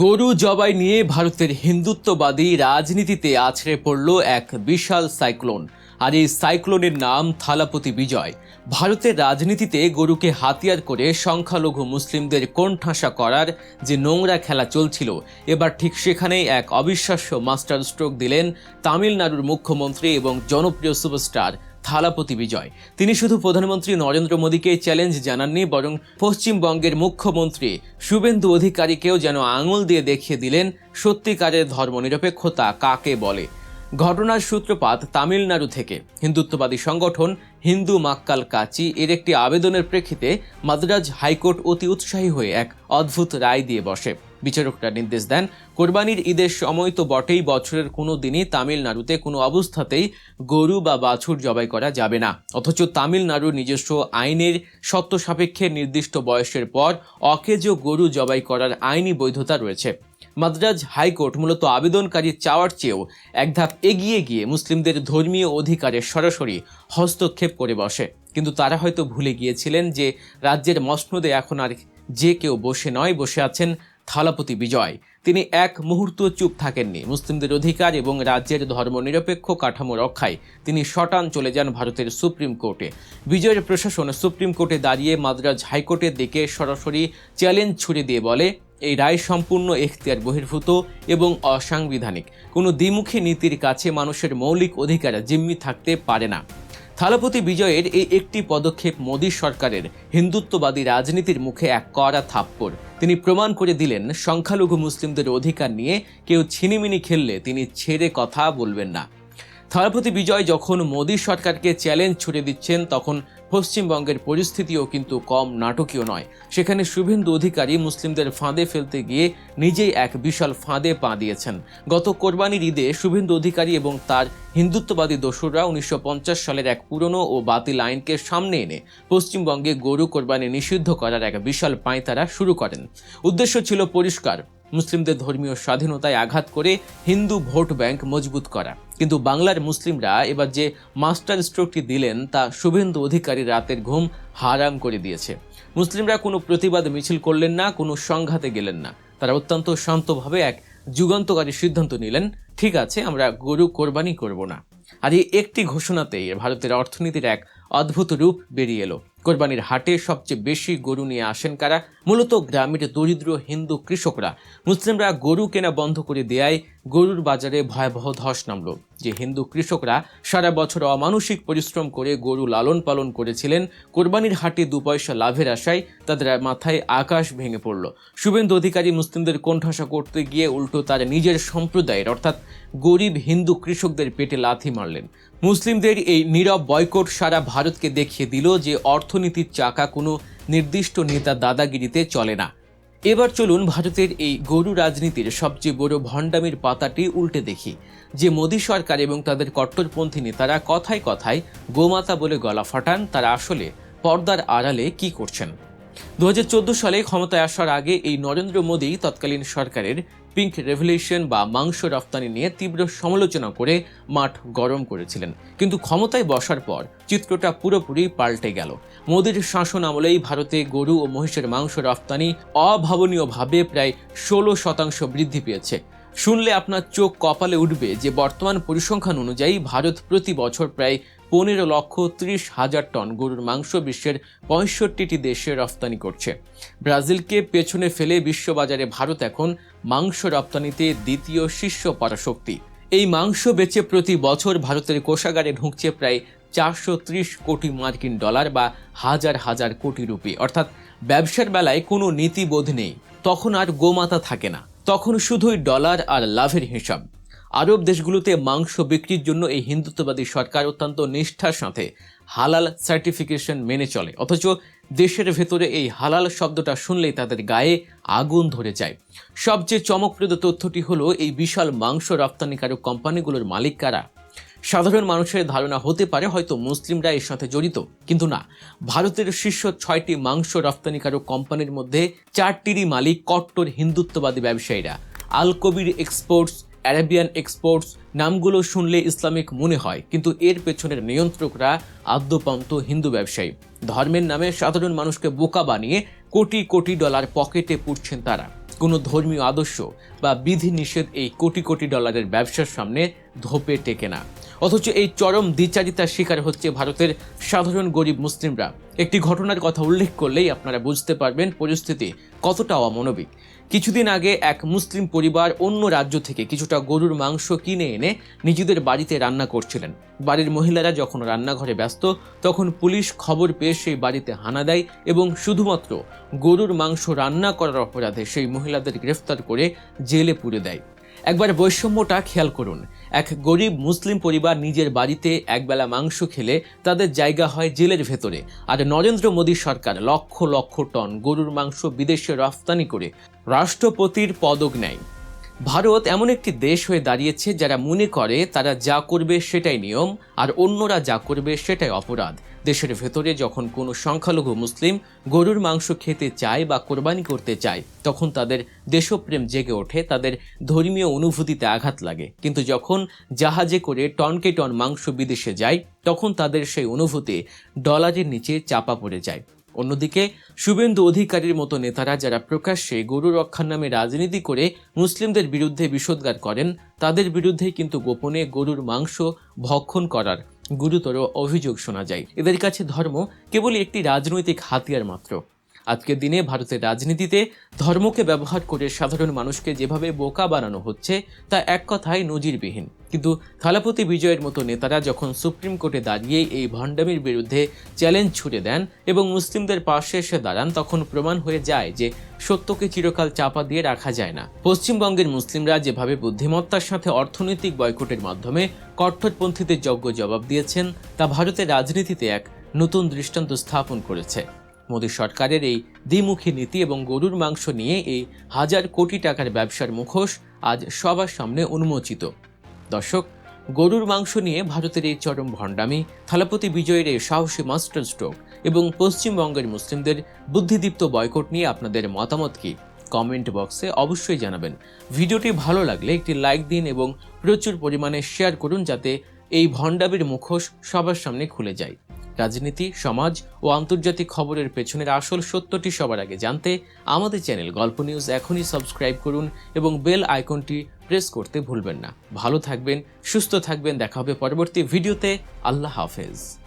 গরু জবাই নিয়ে ভারতের হিন্দুত্ববাদী রাজনীতিতে আছড়ে পড়ল এক বিশাল সাইক্লোন। আর এই সাইক্লোনের নাম থালাপতি বিজয়। ভারতের রাজনীতিতে গরুকে হাতিয়ার করে সংখ্যালঘু মুসলিমদের কোণঠাসা করার যে নোংরা খেলা চলছিল, এবার ঠিক সেখানেই এক অবিশ্বাস্য মাস্টার স্ট্রোক দিলেন তামিলনাড়ুর মুখ্যমন্ত্রী এবং জনপ্রিয় সুপারস্টার থালাপতি বিজয়। তিনি শুধু প্রধানমন্ত্রী নরেন্দ্র মোদীকে চ্যালেঞ্জ জানাননি, বরং পশ্চিমবঙ্গের মুখ্যমন্ত্রী শুভেন্দু অধিকারীকেও যেন আঙুল দিয়ে দেখিয়ে দিলেন সত্যিকারের ধর্মনিরপেক্ষতা কাকে বলে। ঘটনার সূত্রপাত তামিলনাড়ু থেকে। হিন্দুত্ববাদী সংগঠন হিন্দু মাক্কাল কাচি এর একটি আবেদনের প্রেক্ষিতে মাদ্রাজ হাইকোর্ট অতি উৎসাহী হয়ে এক অদ্ভুত রায় দিয়ে বসে। বিচারকরা নির্দেশ দেন, কোরবানির ঈদের সময় তো বটেই, বছরের কোনো দিনই তামিলনাড়ুতে কোনো অবস্থাতেই গরু বা বাছুর জবাই করা যাবে না। অথচ তামিলনাড়ুর নিজস্ব আইনের শর্ত সাপেক্ষে নির্দিষ্ট বয়সের পর অকেজ গরু জবাই করার আইনি বৈধতা রয়েছে। মাদ্রাজ হাইকোর্ট মূলত আবেদনকারীর চাওয়ার চেয়েও এক ধাপ এগিয়ে গিয়ে মুসলিমদের ধর্মীয় অধিকারে সরাসরি হস্তক্ষেপ করে বসে। কিন্তু তারা হয়তো ভুলে গিয়েছিলেন যে রাজ্যের মসনদে এখন আর যে কেউ বসে নয়, বসে আছেন থালাপতি বিজয়। তিনি এক মুহূর্ত চুপ থাকেননি। মুসলিমদের অধিকার এবং রাজ্যের ধর্মনিরপেক্ষ কাঠামো রক্ষায় তিনি শটান চলে যান ভারতের সুপ্রিম কোর্টে। বিজয়ের প্রশাসন সুপ্রিম কোর্টে দাঁড়িয়ে মাদ্রাজ হাইকোর্টের দিকে সরাসরি চ্যালেঞ্জ ছুড়ে দিয়ে বলে, এই রায় সম্পূর্ণ এখতিয়ার বহির্ভূত এবং অসাংবিধানিক। কোনো দ্বিমুখী নীতির কাছে মানুষের মৌলিক অধিকার জিম্মি থাকতে পারে না। থালাপতি বিজয়ের এই একটি পদক্ষেপ মোদী সরকারের হিন্দুত্ববাদী রাজনীতির মুখে এক কড়া থাপ্পড়। তিনি প্রমাণ করে দিলেন, সংখ্যালঘু মুসলিমদের অধিকার নিয়ে কেউ ছিনিমিনি খেললে তিনি ছেড়ে কথা বলবেন না। থালাপতি বিজয় যখন মোদী সরকারকে চ্যালেঞ্জ ছুড়ে দিচ্ছেন, তখন পশ্চিমবঙ্গের পরিস্থিতিও কিন্তু কম নাটকীয় নয়। সেখানে শুভেন্দু অধিকারী মুসলিমদের ফাঁদে ফেলতে গিয়ে নিজেই এক বিশাল ফাঁদে পা দিয়েছেন। গত কোরবানির ঈদে শুভেন্দু অধিকারী এবং তার হিন্দুত্ববাদী দোসররা 1950 সালের এক পুরনো ও বাতিল আইনকে সামনে এনে পশ্চিমবঙ্গে গরু কোরবানি নিষিদ্ধ করার এক বিশাল পাঁয়তারা শুরু করেন। উদ্দেশ্য ছিল পরিষ্কার, মুসলিমদের ধর্মীয় স্বাধীনতায় আঘাত করে হিন্দু ভোট ব্যাংক মজবুত করা। কিন্তু বাংলার মুসলিমরা এবার যে মাস্টার স্ট্রোকটি দিলেন তা শুভেন্দু অধিকারী রাতের ঘুম হারাম করে দিয়েছে। মুসলিমরা কোনো প্রতিবাদ মিছিল করলেন না, কোনো সংঘাতে গেলেন না। তারা অত্যন্ত শান্তভাবে এক যুগান্তকারী সিদ্ধান্ত নিলেন, ঠিক আছে, আমরা গরু কোরবানি করব না। আর এই একটি ঘোষণাতেই ভারতের অর্থনীতির এক অদ্ভুত রূপ বেরিয়ে এলো। কোরবানির হাটে সবচেয়ে বেশি গরু নিয়ে আসেন কারা? মূলত গ্রামের দরিদ্র হিন্দু কৃষকরা। মুসলিমরা গরু কেনা বন্ধ করে দেয়ায় গরুর বাজারে ভয়াবহ ধস নামল। যে হিন্দু কৃষকরা সারা বছর অমানসিক পরিশ্রম করে গরু লালন পালন করেছিলেন, কোরবানির হাটে 2 পয়সা লাভের আশায় তাদের মাথায় আকাশ ভেঙে পড়ল। শুভেন্দু অধিকারী মুসলিমদের কোণঠাসা করতে গিয়ে উল্টো তার নিজের সম্প্রদায়ের অর্থাৎ গরিব হিন্দু কৃষকদের পেটে লাথি মারলেন। মুসলিমদের এই নীরব বয়কট সারা ভারতকে দেখিয়ে দিল যে অর্থনীতির চাকা কোনো নির্দিষ্ট নেতা দাদাগিরিতে চলে না। এবার চলুন ভারতের এই গরু রাজনীতির সবচেয়ে বড় ভণ্ডামির পাতাটি উল্টে দেখি, যে মোদী সরকার এবং তাদের কট্টরপন্থী নেতারা কথায় কথায় গোমাতা বলে গলা ফাটান, তারা আসলে পর্দার আড়ালে কি করছেন। 2014 সালে ক্ষমতায় আসার আগে এই নরেন্দ্র মোদী তৎকালীন সরকারের পিঙ্ক রেভলিউশন বা মাংস রফতানি নিয়ে তীব্র সমালোচনা করে মাঠ গরম করেছিলেন। কিন্তু ক্ষমতায় বসার পর চিত্রটা পুরোপুরি পাল্টে গেল। মোদীর শাসন আমলেই ভারতে গরু ও মহিষের মাংস রফতানি অভাবনীয়ভাবে প্রায় 16% বৃদ্ধি পেয়েছে। শুনলে আপনার চোখ কপালে উঠবে যে বর্তমান পরিসংখ্যান অনুযায়ী ভারত প্রতি বছর প্রায় 15,30,000 টন গরুর মাংস বিশ্বের 65টি দেশে রপ্তানি করছে। ব্রাজিলকে পেছনে ফেলে বিশ্ববাজারে ভারত এখন মাংস রপ্তানিতে দ্বিতীয় শীর্ষ পরাশক্তি। এই মাংস বেচে প্রতি বছর ভারতের কোষাগারে ঢুকছে প্রায় 430 কোটি মার্কিন ডলার বা হাজার হাজার কোটি রুপি। অর্থাৎ ব্যবসার বেলায় কোনো নীতিবোধ নেই। তখন আর গোমাতা থাকে না, তখন শুধুই ডলার আর লাভের হিসাব। আরব দেশগুলোতে মাংস বিক্রির জন্য এই হিন্দুত্ববাদী সরকার অত্যন্ত নিষ্ঠার সাথে হালাল সার্টিফিকেশন মেনে চলে। অথচ দেশের ভেতরে এই হালাল শব্দটা শুনলেই তাদের গায়ে আগুন ধরে যায়। সবচেয়ে চমকপ্রদ তথ্যটি হলো, এই বিশাল মাংস রপ্তানিকারক কোম্পানিগুলোর মালিক কারা? সাধারণ মানুষের ধারণা হতে পারে হয়তো মুসলিমরা এর সাথে জড়িত, কিন্তু না। ভারতের শীর্ষ 6টি মাংস রপ্তানিকারক কোম্পানির মধ্যে 4টিরই মালিক কট্টর হিন্দুত্ববাদী ব্যবসায়ীরা। আল কবির এক্সপোর্টস, অ্যারাবিয়ান এক্সপোর্টস, নামগুলো শুনলে ইসলামিক মনে হয়, কিন্তু এর পেছনের নিয়ন্ত্রকরা আদ্যপান্ত হিন্দু ব্যবসায়ী। ধর্মের নামে সাধারণ মানুষকে বোকা বানিয়ে কোটি কোটি ডলার পকেটে পুরছেন তারা। কোনো ধর্মীয় আদর্শ বা বিধিনিষেধ এই কোটি কোটি ডলারের ব্যবসার সামনে ধোপে টেকে না। অথচ এই চরম দ্বিচারিতার শিকার হচ্ছে ভারতের সাধারণ গরিব মুসলিমরা। একটি ঘটনার কথা উল্লেখ করলেই আপনারা বুঝতে পারবেন পরিস্থিতি কতটা অমানবিক। কিছুদিন আগে এক মুসলিম পরিবার অন্য রাজ্য থেকে কিছুটা গরুর মাংস কিনে এনে নিজেদের বাড়িতে রান্না করছিলেন। বাড়ির মহিলারা যখন রান্নাঘরে ব্যস্ত, তখন পুলিশ খবর পেয়ে সেই বাড়িতে হানা দেয় এবং শুধুমাত্র গরুর মাংস রান্না করার অপরাধে সেই মহিলাদের গ্রেফতার করে জেলে পুরে দেয়। একবার বৈষম্যটা খেয়াল করুন। এক গরিব মুসলিম পরিবার নিজের বাড়িতে একবেলা মাংস খেলে তাদের জায়গা হয় জেলের ভেতরে, আর নরেন্দ্র মোদী সরকার লক্ষ লক্ষ টন গরুর মাংস বিদেশে রফতানি করে রাষ্ট্রপতির পদক নেয়। ভারত এমন একটি দেশ হয়ে দাঁড়িয়েছে যারা মনে করে তারা যা করবে সেটাই নিয়ম, আর অন্যরা যা করবে সেটাই অপরাধ। দেশের ভেতরে যখন কোনো সংখ্যালঘু মুসলিম গরুর মাংস খেতে চায় বা কোরবানি করতে চায়, তখন তাদের দেশপ্রেম জেগে ওঠে, তাদের ধর্মীয় অনুভূতিতে আঘাত লাগে। কিন্তু যখন জাহাজে করে টনকে টন মাংস বিদেশে যায়, তখন তাদের সেই অনুভূতি ডলারের নিচে চাপা পড়ে যায়। অন্যদিকে শুভেন্দু অধিকারীর মতো নেতারা যারা প্রকাশ্যে গরু রক্ষার নামে রাজনীতি করে মুসলিমদের বিরুদ্ধে বিষোদ্গার করেন, তাদের বিরুদ্ধে কিন্তু গোপনে গরুর মাংস ভক্ষণ করার গুরুতর অভিযোগ শোনা যায়। এদের কাছে ধর্ম কেবলই একটি রাজনৈতিক হাতিয়ার মাত্র। আজকের দিনে ভারতের রাজনীতিতে ধর্মকে ব্যবহার করে সাধারণ মানুষকে যেভাবে বোকা বানানো হচ্ছে, তা এক কথায় নজিরবিহীন। কিন্তু থালাপতি বিজয়ের মতো নেতারা যখন সুপ্রিম কোর্টে দাঁড়িয়ে এই ভণ্ডামির বিরুদ্ধে চ্যালেঞ্জ ছুড়ে দেন এবং মুসলিমদের পাশে এসে দাঁড়ান, তখন প্রমাণ হয়ে যায় যে সত্যকে চিরকাল চাপা দিয়ে রাখা যায় না। পশ্চিমবঙ্গের মুসলিমরা যেভাবে বুদ্ধিমত্তার সাথে অর্থনৈতিক বয়কটের মাধ্যমে কট্টরপন্থীদের যোগ্য জবাব দিয়েছেন, তা ভারতের রাজনীতিতে এক নতুন দৃষ্টান্ত স্থাপন করেছে। মোদী সরকারের এই দ্বিমুখী নীতি এবং গরুর মাংস নিয়ে এই হাজার কোটি টাকার ব্যবসার মুখোশ আজ সবার সামনে উন্মোচিত। দর্শক, গরুর মাংস নিয়ে ভারতের এই চরম ভণ্ডামি, থালাপতি বিজয়ের এই সাহসী মাস্টার স্ট্রোক এবং পশ্চিমবঙ্গের মুসলিমদের বুদ্ধিদীপ্ত বয়কট নিয়ে আপনাদের মতামত কি কমেন্ট বক্সে অবশ্যই জানাবেন। ভিডিওটি ভালো লাগলে একটি লাইক দিন এবং প্রচুর পরিমাণে শেয়ার করুন, যাতে এই ভণ্ডামির মুখোশ সবার সামনে খুলে যায়। রাজনীতি, সমাজ ও আন্তর্জাতিক খবরের পেছনের আসল সত্যটি সবার আগে জানতে আমাদের চ্যানেল গল্প নিউজ এখনই সাবস্ক্রাইব করুন এবং বেল আইকনটি প্রেস করতে ভুলবেন না। ভালো থাকবেন, সুস্থ থাকবেন, দেখা হবে পরবর্তী ভিডিওতে। আল্লাহ হাফেজ।